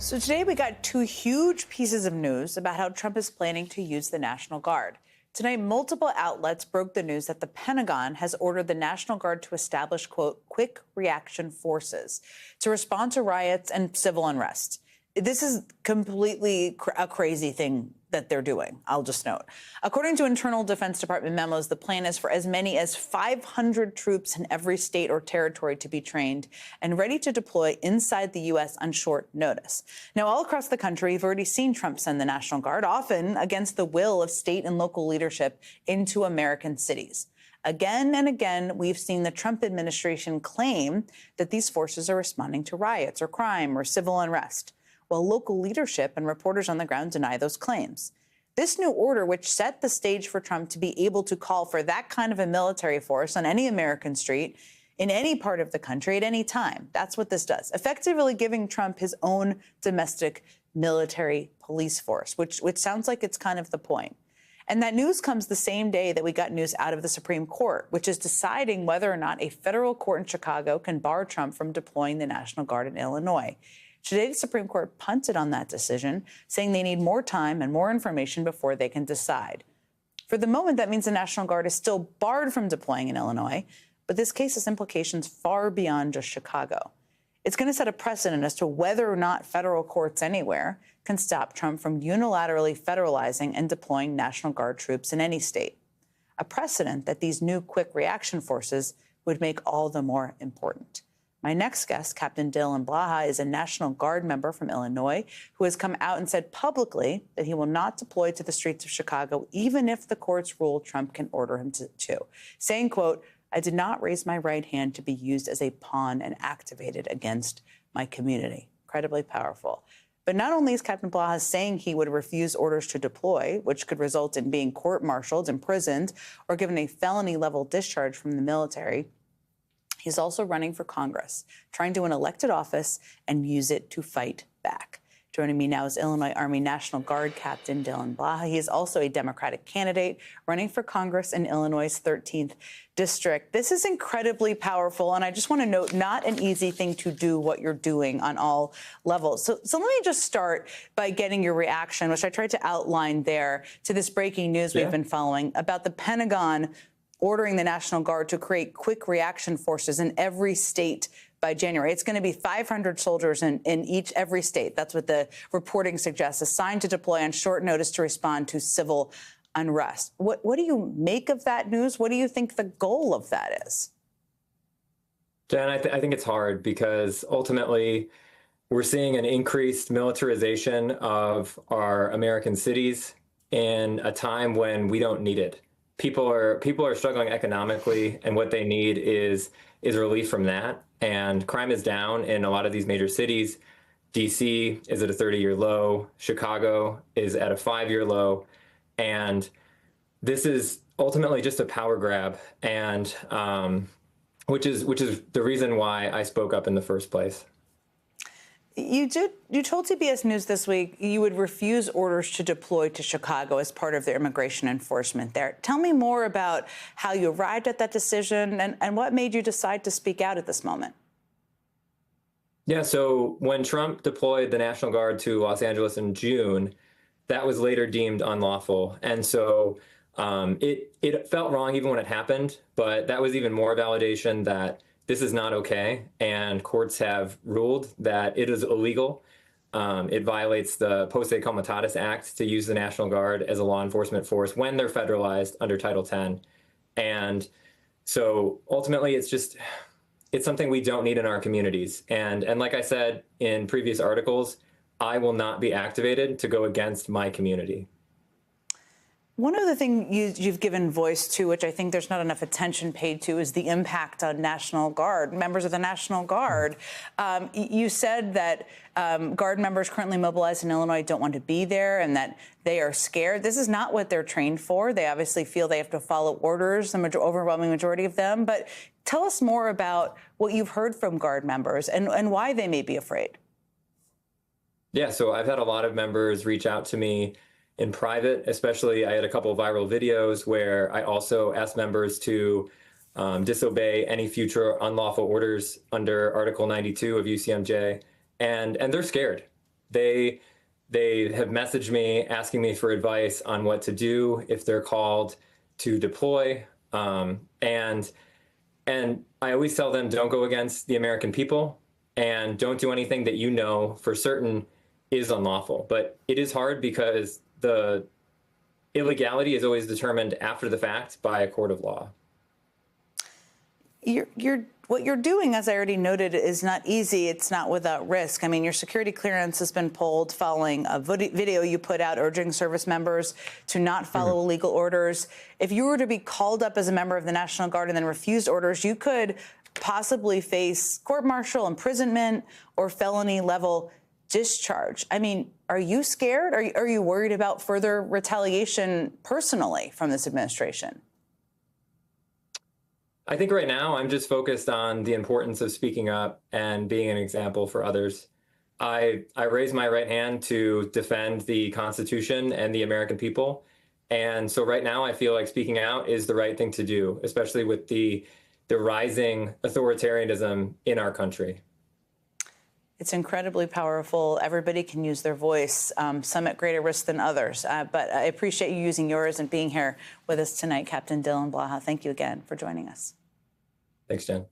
So today we got two huge pieces of news about how Trump is planning to use the National Guard. Tonight, multiple outlets broke the news that the Pentagon has ordered the National Guard to establish, quote, quick reaction forces to respond to riots and civil unrest. This is completely a crazy thing that they're doing, I'll just note. According to internal Defense Department memos, the plan is for as many as 500 troops in every state or territory to be trained and ready to deploy inside the U.S. on short notice. Now, all across the country, we've already seen Trump send the National Guard, often against the will of state and local leadership, into American cities. Again and again, we've seen the Trump administration claim that these forces are responding to riots or crime or civil unrest, while local leadership and reporters on the ground deny those claims. This new order, which set the stage for Trump to be able to call for that kind of a military force on any American street in any part of the country at any time, that's what this does, effectively giving Trump his own domestic military police force, which sounds like it's kind of the point. And that news comes the same day that we got news out of the Supreme Court, which is deciding whether or not a federal court in Chicago can bar Trump from deploying the National Guard in Illinois. Today, the Supreme Court punted on that decision, saying they need more time and more information before they can decide. For the moment, that means the National Guard is still barred from deploying in Illinois, but this case has implications far beyond just Chicago. It's going to set a precedent as to whether or not federal courts anywhere can stop Trump from unilaterally federalizing and deploying National Guard troops in any state. A precedent that these new quick reaction forces would make all the more important. My next guest, Captain Dylan Blaha, is a National Guard member from Illinois who has come out and said publicly that he will not deploy to the streets of Chicago, even if the courts rule Trump can order him to, saying, quote, I did not raise my right hand to be used as a pawn and activated against my community. Incredibly powerful. But not only is Captain Blaha saying he would refuse orders to deploy, which could result in being court-martialed, imprisoned, or given a felony-level discharge from the military, he's also running for Congress, trying to win elected office and use it to fight back. Joining me now is Illinois Army National Guard Captain Dylan Blaha. He is also a Democratic candidate running for Congress in Illinois' 13th district. This is incredibly powerful, and I just want to note, not an easy thing to do what you're doing on all levels. So let me just start by getting your reaction, which I tried to outline there, to this breaking news we've been following about the Pentagon ordering the National Guard to create quick reaction forces in every state by January. It's going to be 500 soldiers in every state. That's what the reporting suggests, assigned to deploy on short notice to respond to civil unrest. What do you make of that news? What do you think the goal of that is? Jen, I think it's hard because ultimately we're seeing an increased militarization of our American cities in a time when we don't need it. People are struggling economically, and what they need is relief from that. And crime is down in a lot of these major cities. DC is at a 30-year low. Chicago is at a 5-year low. And this is ultimately just a power grab, and which is the reason why I spoke up in the first place. You told CBS News this week you would refuse orders to deploy to Chicago as part of their immigration enforcement there. Tell me more about how you arrived at that decision and what made you decide to speak out at this moment. Yeah, so when Trump deployed the National Guard to Los Angeles in June, that was later deemed unlawful. And so it felt wrong even when it happened, but that was even more validation that this is not okay, and courts have ruled that it is illegal. It violates the Posse Comitatus Act to use the National Guard as a law enforcement force when they're federalized under Title X. And so ultimately, it's something we don't need in our communities. And like I said in previous articles, I will not be activated to go against my community. One of the things you've given voice to, which I think there's not enough attention paid to, is the impact on National Guard, members of the National Guard. You said that Guard members currently mobilized in Illinois don't want to be there and that they are scared. This is not what they're trained for. They obviously feel they have to follow orders, the overwhelming majority of them. But tell us more about what you've heard from Guard members and why they may be afraid. Yeah, so I've had a lot of members reach out to me in private. Especially, I had a couple of viral videos where I also asked members to disobey any future unlawful orders under Article 92 of UCMJ, and they're scared. They have messaged me asking me for advice on what to do if they're called to deploy. And I always tell them, don't go against the American people and don't do anything that you know for certain is unlawful. But it is hard because the illegality is always determined after the fact by a court of law. What you're doing, as I already noted, is not easy. It's not without risk. I mean, your security clearance has been pulled following a video you put out urging service members to not follow illegal orders. If you were to be called up as a member of the National Guard and then refused orders, you could possibly face court-martial, imprisonment, or felony-level discharge. I mean, are you scared? Are you worried about further retaliation personally from this administration? I think right now I'm just focused on the importance of speaking up and being an example for others. I raise my right hand to defend the Constitution and the American people. And so right now I feel like speaking out is the right thing to do, especially with the rising authoritarianism in our country. It's incredibly powerful. Everybody can use their voice, some at greater risk than others. But I appreciate you using yours and being here with us tonight, Captain Dylan Blaha. Thank you again for joining us. Thanks, Jen.